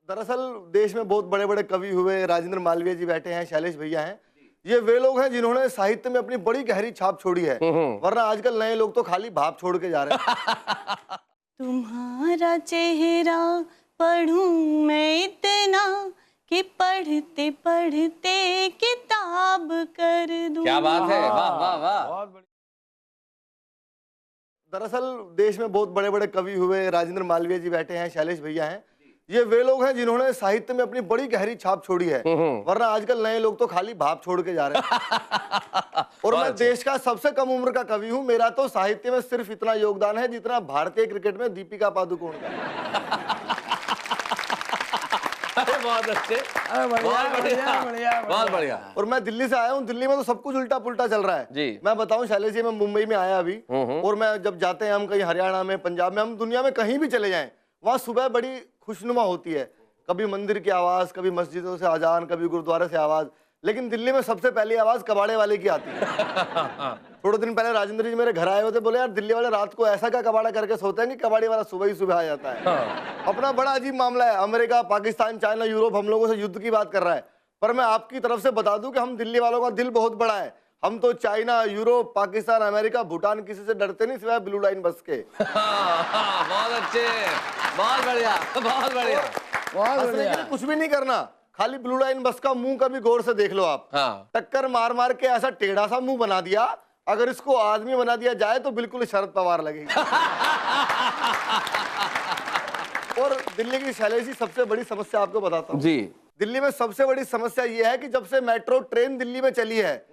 दरअसल देश में बहुत बड़े बड़े कवि हुए, राजेंद्र मालवीय जी बैठे हैं, शैलेश भैया हैं। ये वे लोग हैं जिन्होंने साहित्य में अपनी बड़ी गहरी छाप छोड़ी है, वरना आजकल नए लोग तो खाली भाप छोड़ के जा रहे हैं। तुम्हारा चेहरा पढ़ूं मैं इतना कि पढ़ते पढ़ते किताब कर दूं। क्या बात है, वाह वाह वाह। दरअसल देश में बहुत बड़े बड़े कवि हुए, राजेंद्र मालवीय जी बैठे हैं, शैलेश भैया हैं। ये वे लोग हैं जिन्होंने साहित्य में अपनी बड़ी गहरी छाप छोड़ी है, वरना आजकल नए लोग तो खाली भाप छोड़ के जा रहे हैं। और मैं देश का सबसे कम उम्र का कवि हूं। मेरा तो साहित्य में सिर्फ इतना योगदान है जितना भारतीय क्रिकेट में दीपिका पादुकोण का। बहुत अच्छे, बहुत बढ़िया। और मैं दिल्ली से आया हूँ। दिल्ली में तो सब कुछ उल्टा पुल्टा चल रहा है जी। मैं बताऊं शैलेश जी, मैं मुंबई में आया अभी, और मैं जब जाते हैं हम कहीं हरियाणा में, पंजाब में, हम दुनिया में कहीं भी चले जाएं, वहाँ सुबह बड़ी खुशनुमा होती है। कभी मंदिर की आवाज, कभी मस्जिदों से अजान, कभी गुरुद्वारे से आवाज, लेकिन दिल्ली में सबसे पहली आवाज कबाड़े वाले की आती है। थोड़े दिन पहले राजेंद्र जी मेरे घर आए होते, बोले यार दिल्ली वाले रात को ऐसा क्या कबाड़ा करके सोते हैं कि कबाड़ी वाला सुबह ही सुबह आ जाता है। अपना बड़ा अजीब मामला है। अमेरिका, पाकिस्तान, चाइना, यूरोप हम लोगों से युद्ध की बात कर रहा है, पर मैं आपकी तरफ से बता दूं कि हम दिल्ली वालों का दिल बहुत बड़ा है। हम तो China, Europe, Pakistan, America, Bhutan किसी से डरते नहीं सिवाय ब्लू लाइन बस के। बहुत अच्छे, बहुत बढ़िया, बहुत बढ़िया, बहुत बढ़िया। कुछ भी नहीं करना, खाली ब्लू लाइन बस का मुंह कभी गौर से देख लो आप। टक्कर मार मार के ऐसा टेढ़ा सा मुंह बना दिया, अगर इसको आदमी बना दिया जाए तो बिल्कुल शरद पवार लगेगी। और दिल्ली की शैलेश जी सबसे बड़ी समस्या आपको बताता हूँ जी। दिल्ली में सबसे बड़ी समस्या ये है कि जब से मेट्रो ट्रेन दिल्ली में चली है,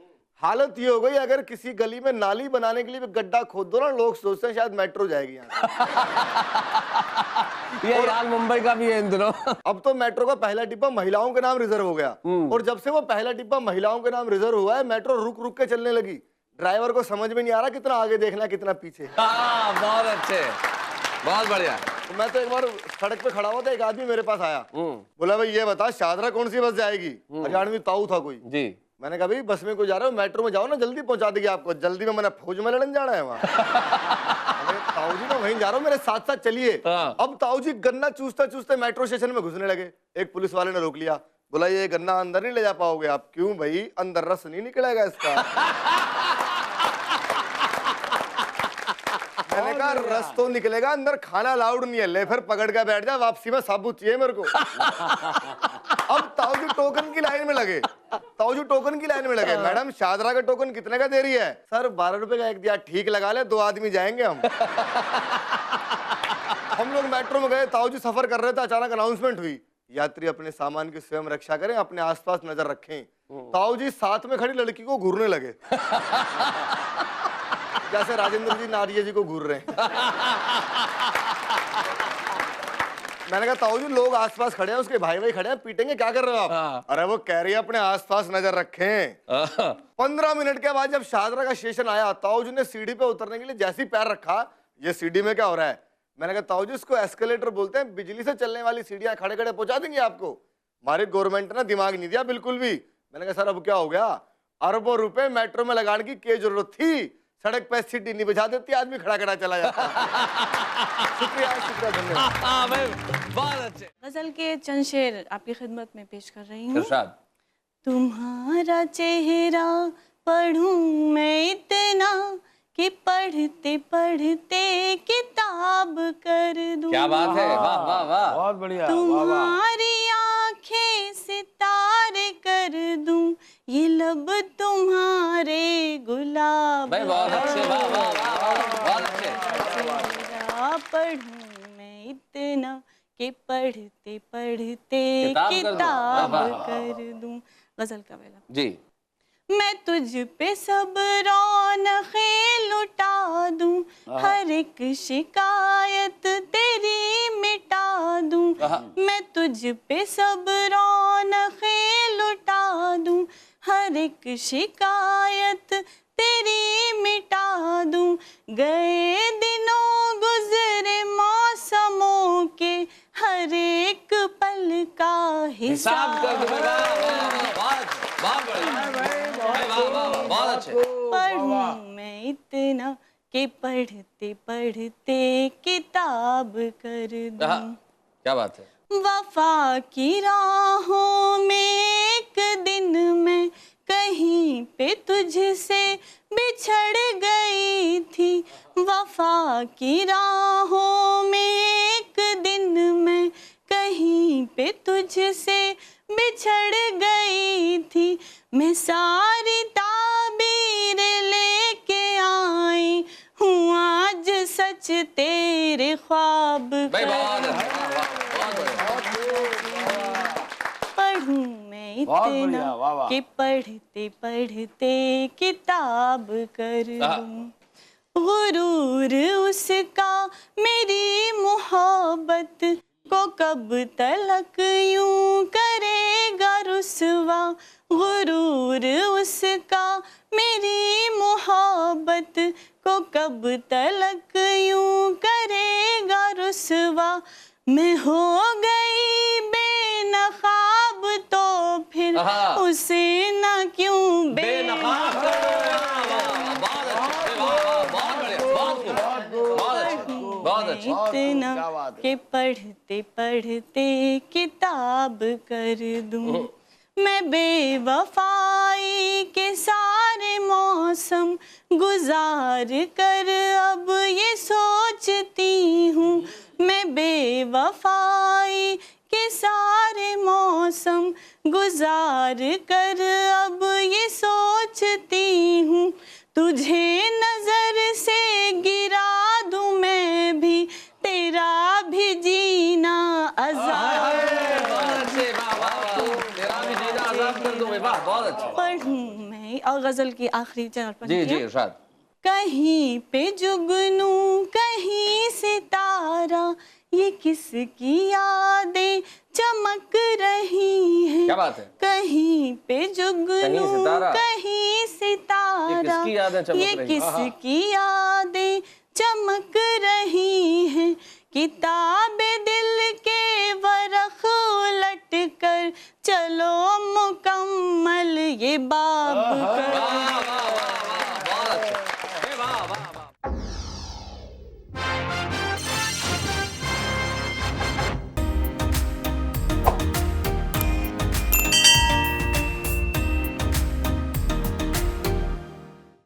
हालत ये हो गई, अगर किसी गली में नाली बनाने के लिए गड्ढा खोद दो ना, लोग सोचते हैं शायद मेट्रो जाएगी यहाँ। ये हाल मुंबई का भी है इन दिनों। अब तो मेट्रो का पहला डिब्बा महिलाओं के नाम रिजर्व हो गया, और जब से वो पहला डिब्बा महिलाओं के नाम रिजर्व हुआ है, मेट्रो रुक रुक के चलने लगी। ड्राइवर को समझ में नहीं आ रहा कितना आगे देखना है कितना पीछे। बहुत अच्छे, बहुत बढ़िया। तो मैं तो एक बार सड़क पे खड़ा हुआ था, एक आदमी मेरे पास आया, बोला भाई ये बता शादरा कौन सी बस जाएगी। हरियाणवी ताऊ था कोई जी। मैंने कहा भाई बस में कोई जा रहे हो, मेट्रो में जाओ ना, जल्दी पहुंचा देगी आपको। जल्दी में मैंने फौज में लड़ने जाना है वहाँ। ताऊ जी मैं वहीं जा रहा हूँ, मेरे साथ साथ चलिए। अब ताऊ जी गन्ना चूसते चूसते मेट्रो स्टेशन में घुसने लगे। एक पुलिस वाले ने रोक लिया, बोला ये गन्ना अंदर नहीं ले जा पाओगे आप। क्यों भाई, अंदर रस नहीं निकलेगा इसका। मैंने कहा रस तो निकलेगा, अंदर खाना अलाउड नहीं है। ले फिर पकड़ के बैठ जा, वापसी में साबुत चाहिए मेरे को। अब ताऊ जी टोकन की लाइन में लगे, ताऊ जी टोकन की लाइन में लगे। मैडम शादरा का टोकन कितने का दे रही है? सर 12 रुपए का एक दिया। ठीक लगा ले, 2 आदमी जाएंगे हम। हम लोग मेट्रो में गए, ताऊ जी सफर कर रहे थे, अचानक अनाउंसमेंट हुई, यात्री अपने सामान की स्वयं रक्षा करें, अपने आसपास नजर रखें। ताऊ जी साथ में खड़ी लड़की को घूरने लगे, जैसे राजेंद्र जी नारिया जी को घूर रहे हैं। मैंने कहा ताऊ जी लोग आसपास खड़े हैं, उसके भाई भाई खड़े हैं, पीटेंगे, क्या कर रहे हो आप? अरे वो कह रही है अपने आसपास नजर रखें। 15 मिनट के बाद जब शादरा का स्टेशन आया, ताऊ जी ने सीढ़ी पे उतरने के लिए जैसे ही पैर रखा, ये सीढ़ी में क्या हो रहा है? मैंने कहा ताऊ जी इसको एस्केलेटर बोलते हैं, बिजली से चलने वाली सीढ़ियां खड़े खड़े पहुंचा देंगे आपको। हमारी गवर्नमेंट ने दिमाग नहीं दिया बिल्कुल भी। मैंने कहा सर अब क्या हो गया? अरबों रुपए मेट्रो में लगाने की क्या जरूरत थी? सड़क पे सीटी नहीं बजा देती, आदमी खड़ा खड़ा चला जाता। शुक्रिया शुक्रिया, धन्यवाद। बहुत अच्छे। गजल के चंद शेर आपकी खिदमत में पेश कर रही हूँ। तुम्हारा चेहरा पढ़ूं मैं इतना कि पढ़ते पढ़ते किताब कर दूं। क्या बात है, वाह वाह वाह, बहुत बढ़िया। तुम्हारी आंखें सितारे कर दूं, ये लब तुम्हारे गुलाब। बहुत अच्छे, वाह वाह वाह, बहुत अच्छे। पढ़ूं मैं इतना कि पढ़ते पढ़ते किताब कर दूं। गजल का पहला जी। मैं तुझ पे सब रौनक़ें लुटा दूं, हर एक शिकायत तेरी मिटा दूं। मैं तुझ पे सब रौनक़ें लुटा दूं, हर एक शिकायत तेरी मिटा दूं। गए दिनों गुजरे मौसमों के, हर एक पल का हिसाब कर दूं। पढ़ूं मैं इतना कि पढ़ते पढ़ते किताब कर दूं। क्या बात है। वफा की राहों में एक दिन मैं कहीं पे तुझसे बिछड़ गई थी। वफा की राहों में एक दिन मैं कहीं पे तुझसे बिछड़ गई थी। मैं सारी ताबीर लेके आई हूँ आज सच तेरे ख्वाब पढ़ूं मैं इतना कि पढ़ते पढ़ते किताब कर दूं। गुरूर उसका मेरी मोहब्बत को कब तलक यूं करेगा रुसवा। गुरूर उसका मेरी मोहब्बत को कब तलक यूं करेगा रुसवा। मैं हो गई बेनकाब तो फिर उसे ना क्यों बेनकाब इतना कि पढ़ते पढ़ते किताब कर दूं। मैं बेवफाई के सारे मौसम गुजार कर अब ये सोचती हूँ। मैं बेवफाई के सारे मौसम गुजार कर अब ये सोचती हूँ। तुझे नजर से गिरा दूं मैं भी तेरा भी जीना अज़ाब पढ़ूं मैं। और गजल की आखिरी चरण जी जी इरशाद। कहीं पे जुगनू कहीं सितारा ये किसकी यादें चमक रही हैं। क्या बात है। कहीं पे जुगनू कहीं सितारा ये किसकी यादें चमक रही हैं। किताबे दिल के वरख उलट कर चलो मुकम्मल ये बाब कर